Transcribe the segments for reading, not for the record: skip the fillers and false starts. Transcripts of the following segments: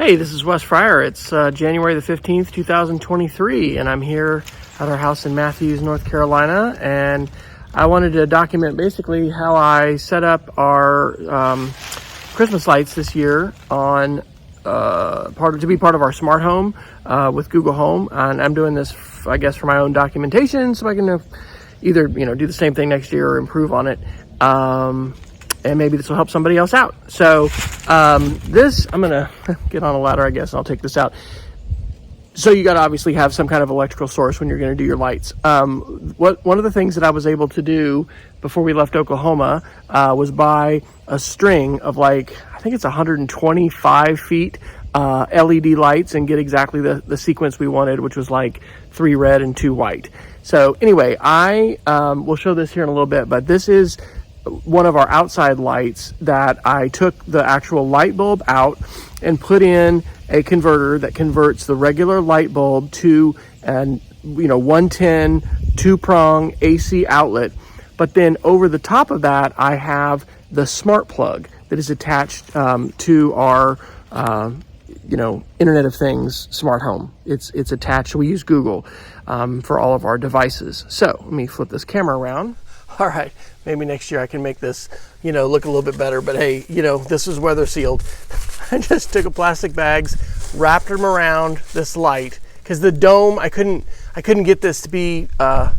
Hey, this is Wes Fryer. It's January the 15th, 2023, and I'm here at our house in Matthews, North Carolina, and I wanted to document basically how I set up our Christmas lights this year on to be part of our smart home with Google Home. And I'm doing this, I guess, for my own documentation, so I can either do the same thing next year or improve on it. And maybe this will help somebody else out. So I'm gonna get on a ladder, I guess, and I'll take this out. So you gotta obviously have some kind of electrical source when you're gonna do your lights. One of the things that I was able to do before we left Oklahoma was buy a string of I think it's 125 feet LED lights and get exactly the sequence we wanted, which was 3 red and 2 white. So anyway, I will show this here in a little bit, but this is one of our outside lights that I took the actual light bulb out and put in a converter that converts the regular light bulb to an 110 2-prong AC outlet. But then over the top of that, I have the smart plug that is attached to our Internet of Things smart home. It's attached. We use Google for all of our devices. So let me flip this camera around. All right, maybe next year I can make this, look a little bit better. But hey, this is weather sealed. I just took a plastic bags, wrapped them around this light because the dome, I couldn't get this to be, I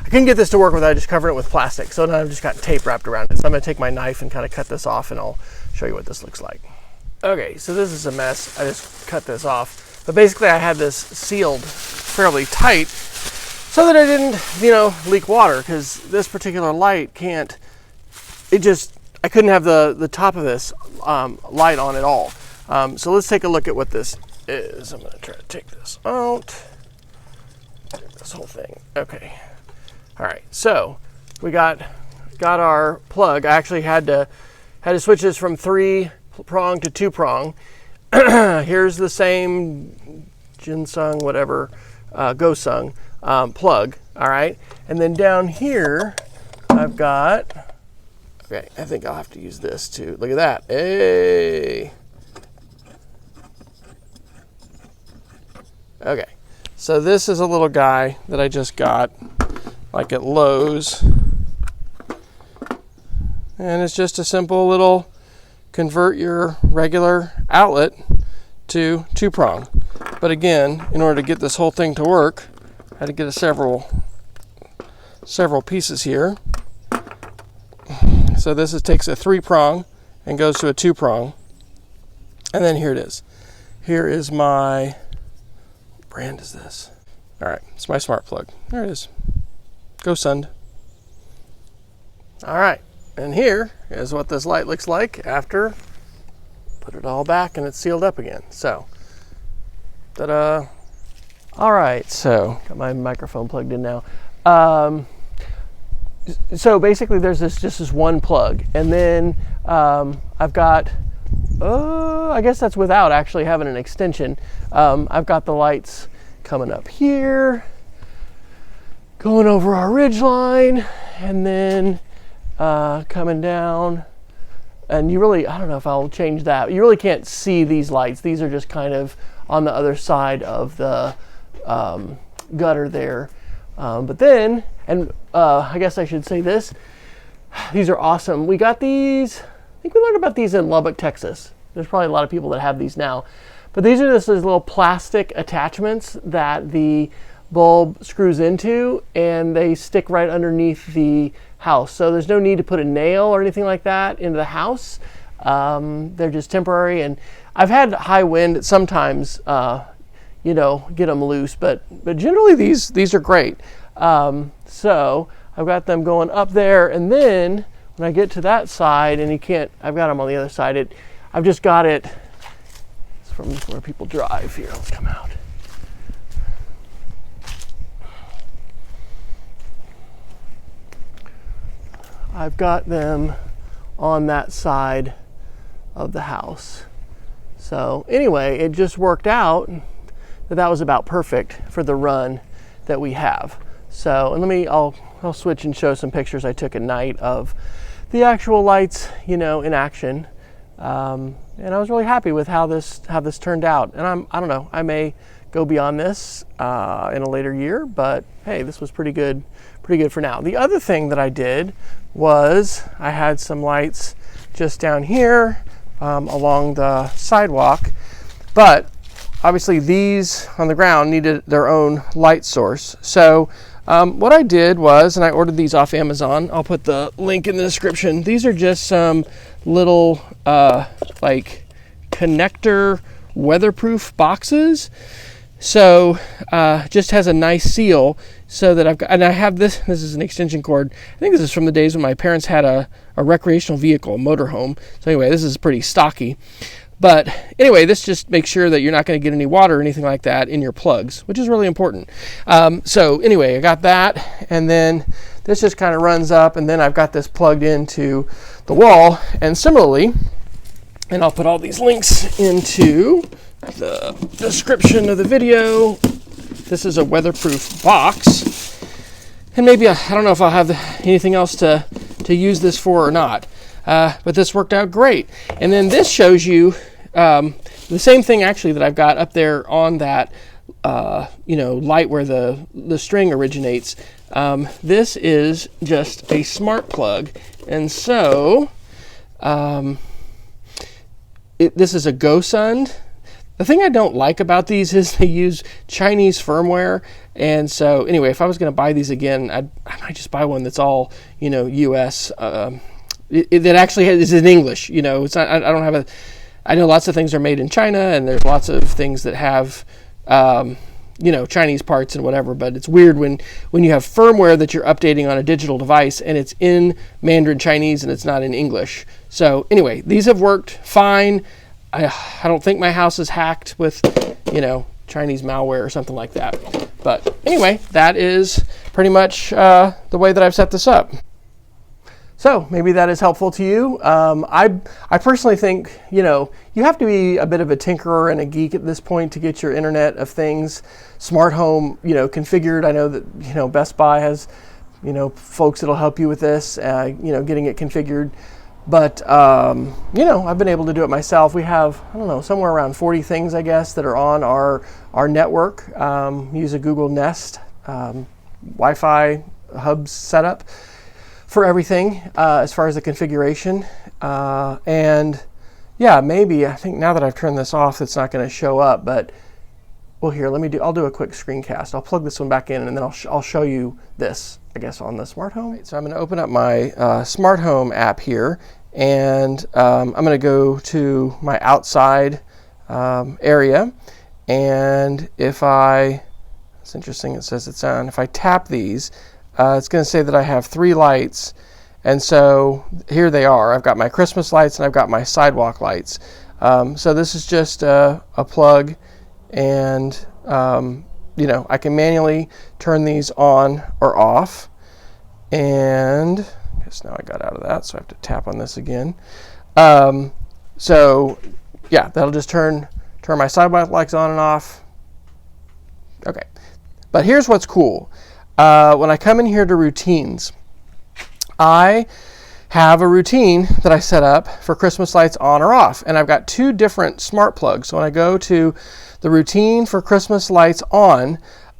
couldn't get this to work without just covering it with plastic. So now I've just got tape wrapped around it. So I'm gonna take my knife and kind of cut this off, and I'll show you what this looks like. Okay, so this is a mess. I just cut this off. But basically I had this sealed fairly tight so that it didn't, leak water, because this particular light I couldn't have the top of this light on at all. So let's take a look at what this is. I'm gonna try to take this out. This whole thing, okay. All right, so we got our plug. I actually had to switch this from 3-prong to 2-prong. Here's the same Ginsung, whatever, Gosung plug. All right, and then down here I've got, okay, I think I'll have to use this too. Look at that. Hey. Okay, so this is a little guy that I just got at Lowe's, and it's just a simple little convert your regular outlet to 2-prong. But again, in order to get this whole thing to work, I had to get several pieces here. So this takes a 3-prong and goes to a 2-prong. And then here it is. Here is my, what brand is this? All right, it's my smart plug. There it is. Gosung. All right, and here is what this light looks like after put it all back and it's sealed up again. So, ta-da. All right, so got my microphone plugged in now. So basically there's just this one plug, and then I've got, I guess that's without actually having an extension. I've got the lights coming up here, going over our ridge line, and then coming down. And I don't know if I'll change that. You really can't see these lights. These are just kind of on the other side of the gutter there. But then, I guess I should say this, these are awesome. We got these, I think we learned about these in Lubbock, Texas. There's probably a lot of people that have these now. But these are just these little plastic attachments that the bulb screws into, and they stick right underneath the house. So there's no need to put a nail or anything like that into the house. They're just temporary, and I've had high wind sometimes, get them loose, but generally these are great. So I've got them going up there, and then when I get to that side, and I've got them on the other side, I've just got it, it's from where people drive here. Let's come out. I've got them on that side of the house. So anyway, it just worked out that was about perfect for the run that we have. So, and I'll switch and show some pictures I took at night of the actual lights, in action. And I was really happy with how this turned out. And I don't know, I may go beyond this in a later year, but hey, this was pretty good for now. The other thing that I did was I had some lights just down here along the sidewalk, but obviously these on the ground needed their own light source. So what I did was, and I ordered these off Amazon, I'll put the link in the description. These are just some little like connector weatherproof boxes. So just has a nice seal so that I've got, and I have this is an extension cord. I think this is from the days when my parents had a recreational vehicle, motorhome. So anyway, this is pretty stocky. But anyway, this just makes sure that you're not going to get any water or anything like that in your plugs, which is really important. So anyway, I got that, and then this just kind of runs up, and then I've got this plugged into the wall. And similarly, and I'll put all these links into the description of the video. This is a weatherproof box, and maybe I don't know if I'll have anything else to use this for or not, but this worked out great. And then this shows you the same thing actually that I've got up there on that light where the string originates. This is just a smart plug, and so this is a GoSund. The thing I don't like about these is they use Chinese firmware, and so anyway, if I was going to buy these again, I might just buy one that's all U.S. That actually is in English. It's not. I don't have I know lots of things are made in China, and there's lots of things that have Chinese parts and whatever. But it's weird when you have firmware that you're updating on a digital device and it's in Mandarin Chinese and it's not in English. So anyway, these have worked fine. I don't think my house is hacked with, Chinese malware or something like that. But anyway, that is pretty much the way that I've set this up. So maybe that is helpful to you. I personally think, you have to be a bit of a tinkerer and a geek at this point to get your Internet of Things, smart home, configured. I know that, Best Buy has, folks that'll help you with this, getting it configured. But, I've been able to do it myself. We have, somewhere around 40 things, I guess, that are on our network. Use a Google Nest Wi-Fi hub setup for everything as far as the configuration. And, yeah, maybe, I think now that I've turned this off, it's not going to show up. But, well, here, I'll do a quick screencast. I'll plug this one back in, and then I'll show you this, I guess, on the smart home. So I'm going to open up my smart home app here, and I'm going to go to my outside area. And it's interesting, it says it's on. If I tap these, it's going to say that I have 3 lights. And so here they are. I've got my Christmas lights and I've got my sidewalk lights. So this is just a plug, and I can manually turn these on or off. And I guess now I got out of that, so I have to tap on this again. So yeah, that'll just turn my sidewalk lights on and off. Okay, but here's what's cool. When I come in here to routines, I have a routine that I set up for Christmas lights on or off, and I've got 2 different smart plugs. So when I go to the routine for Christmas lights on,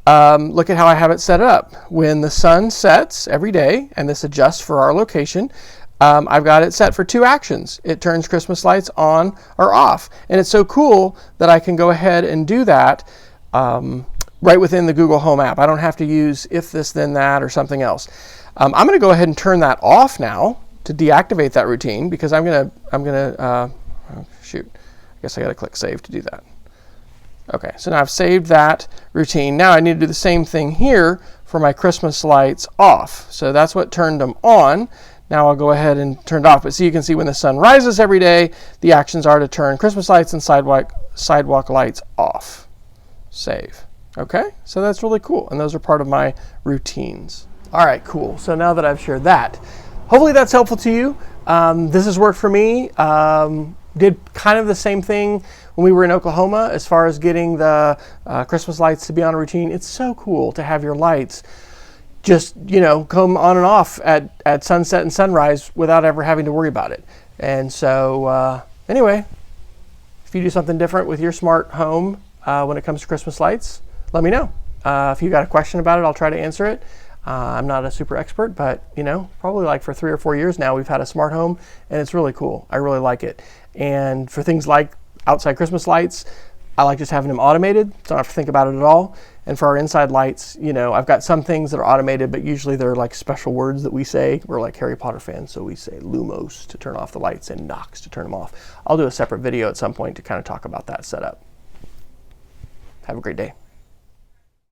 look at how I have it set up. When the sun sets every day, and this adjusts for our location, I've got it set for 2 actions. It turns Christmas lights on or off, and it's so cool that I can go ahead and do that right within the Google Home app. I don't have to use if this then that or something else. I'm going to go ahead and turn that off now to deactivate that routine, because I'm gonna shoot. I guess I got to click save to do that. Okay, so now I've saved that routine. Now I need to do the same thing here for my Christmas lights off. So that's what turned them on. Now I'll go ahead and turn it off. But so you can see when the sun rises every day, the actions are to turn Christmas lights and sidewalk lights off. Save. Okay, so that's really cool. And those are part of my routines. All right, cool. So now that I've shared that, hopefully that's helpful to you. This has worked for me. Did kind of the same thing when we were in Oklahoma as far as getting the Christmas lights to be on a routine. It's so cool to have your lights just, come on and off at sunset and sunrise without ever having to worry about it. And so, anyway, if you do something different with your smart home when it comes to Christmas lights, let me know. If you got a question about it, I'll try to answer it. I'm not a super expert, but probably like for 3 or 4 years now, we've had a smart home, and it's really cool. I really like it. And for things like outside Christmas lights, I like just having them automated, so I don't have to think about it at all. And for our inside lights, I've got some things that are automated, but usually they're like special words that we say. We're like Harry Potter fans, so we say Lumos to turn off the lights and Nox to turn them off. I'll do a separate video at some point to kind of talk about that setup. Have a great day.